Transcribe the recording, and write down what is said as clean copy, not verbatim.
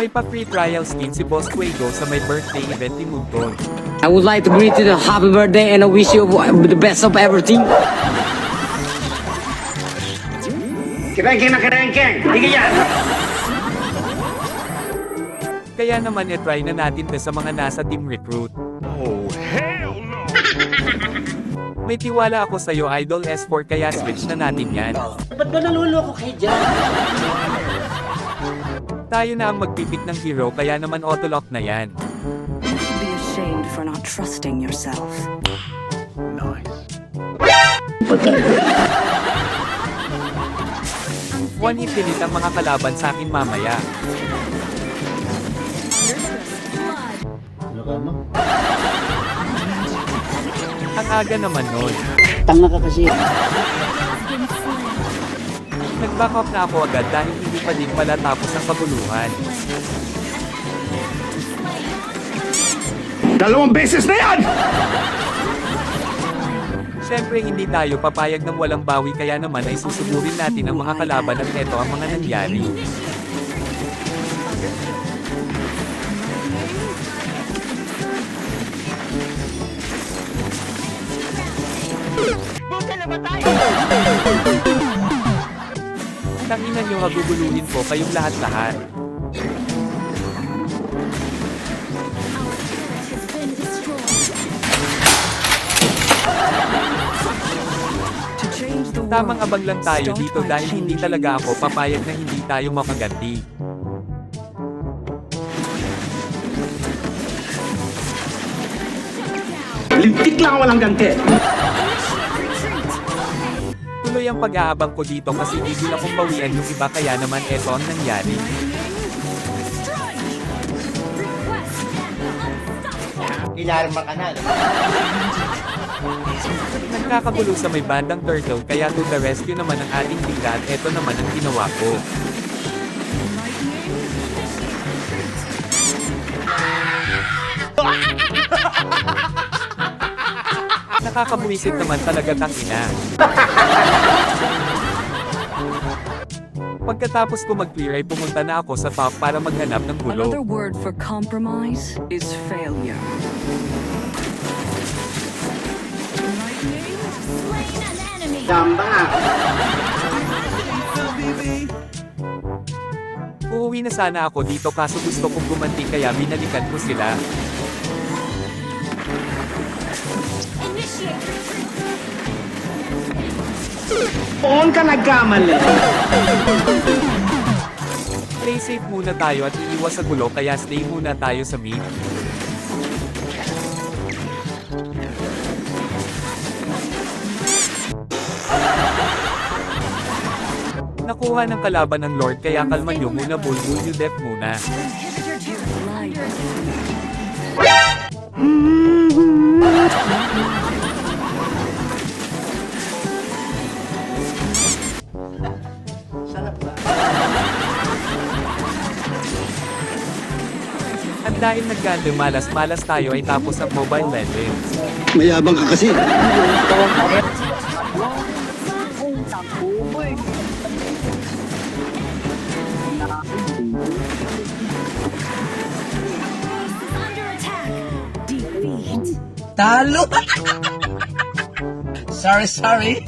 May pa-free trial skin si Boss Quago sa may birthday event ni Munton. I would like to greet you the happy birthday and I wish you the best of everything. Kerengkeng na kerengkeng, hindi yan. Kaya naman try na natin to sa mga nasa team recruit. Oh, hell no! May tiwala ako sa'yo Idol S4 kaya switch na natin yan. Ba't ba naluloko kayo dyan? Tayo na ang magpipik ng hero kaya naman autolock na yan. Be ashamed for not trusting yourself. One hit delete ang mga kalaban sa akin mamaya. Ang aga naman nun. Tanga ka kasi. Nag-back up na ako agad dahil hindi pa din pala tapos ang paguluhan. 2 beses na yan! Siyempre hindi tayo papayag ng walang bawi kaya naman ay susugurin natin ang mga kalaban at eto ang mga nangyari. Tanginan nyo maguguluhin ko kayong lahat-lahat. Tamang abang lang tayo dito dahil hindi talaga ako papayag na hindi tayo makaganti. Lintik lang walang ganti. Tuloy ang pag-aabang ko dito kasi bigil akong bawian yung iba kaya naman eto ang nangyari. Ilarma ka na. Nagkakagulo sa may bandang turtle kaya to the rescue naman ang ating bida at eto naman ang ginawa ko. Nakakabuisit naman talaga tangina. Pagkatapos ko mag-clear ay pumunta na ako sa top para maghanap ng gulo. Another word for compromise is failure. Gamba. Uuwi na sana ako dito kaso gusto kong gumanti kaya binalikan ko sila. Poon ka nagkamali. Play safe muna tayo at iiwas sa gulo kaya stay muna tayo sa mid. Nakuha ng kalaban ng Lord kaya kalman nyo muna bulbul nyo def muna. At dahil nagkande malas-malas tayo ay tapos ang Mobile Legends. Mayabang ka kasi. Defeat. Talo. Sorry.